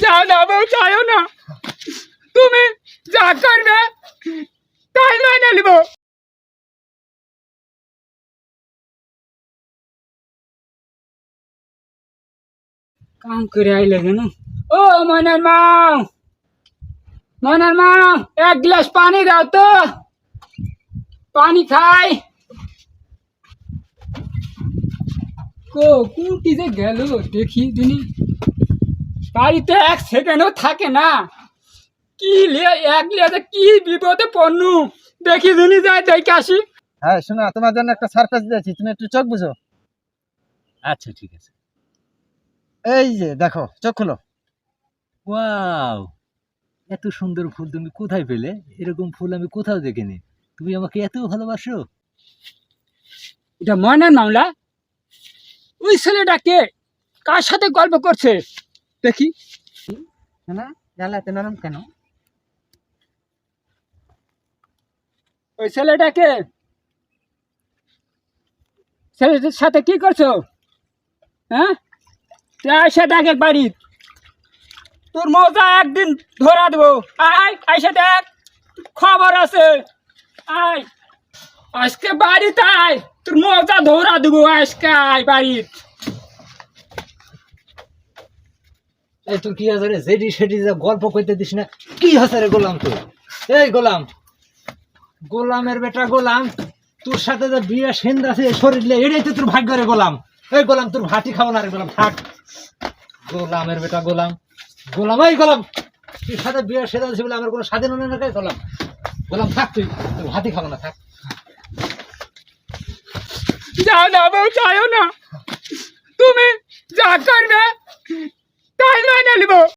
যাও না বউ, চাইও না। তুমি যা করবে তাই মেনে নিব। কাম করে আইলে কেন? ও মনের মাও, মনের মাও, এক গ্লাস পানি দাও তো, পানি খাই। কোনটি যে গেল দেখি দিনি, বাড়িতে এক সেকেন্ডও থাকে না। কি লিয়ে এক লিয়ে যে কি বিপদে পড়নু, দেখি দিনি যাই দেখে আসি। হ্যাঁ শোনা, তোমার জন্য একটা সারপ্রাইজ দিয়েছি, তুমি একটু চোখ বুঝো। আচ্ছা ঠিক আছে। এই যে দেখো, চোখ খুলো। ওয়াও, এত সুন্দর ফুল তুমি কোথায় পেলে? এরকম ফুল আমি কোথাও দেখিনি। তুমি আমাকে এত ভালোবাসো? এটা মনের মামলা। ওই ছেলেটা কে, কার সাথে গল্প করছে দেখি। না, গালা এত নরম কেন? ওই ছেলেটা কে, ছেলেটার সাথে কি করছো? হ্যাঁ, আয়সা দেখ বাড়ি, তোর মজা একদিন ধরা দেবো। আয় আয়সা দেখ, খবর আছে। আয় আজকে বাড়িতে আয়, তোর মজা ধরা দেবো। আজকে আয় বাড়ি। এই তুই কি আছে রে, যেটি সেটি যা গল্প করতে দিস না। কি আছে রে গোলাম তো? এই গোলাম, গোলামের বেটা গোলাম, তোর সাথে যে বিয়ে সেন্দ আছে শরীর নিয়ে, এটাই তো তোর ভাগ্য রে গোলাম। এই গোলাম, তোর ভাটি খাবো না রে গোলাম, থাক। গোলামের বেটা গোলাম, গোলাম এই গোলাম, তোর সাথে বিয়ে সেন্দ আছে বলে আমার কোনো স্বাধীন না রে গোলাম। গোলাম থাক, তুই তোর ভাটি খাবো না, থাক। যাও না বউ, চাইও না। তুমি যা করবে তাই মেনে নিব।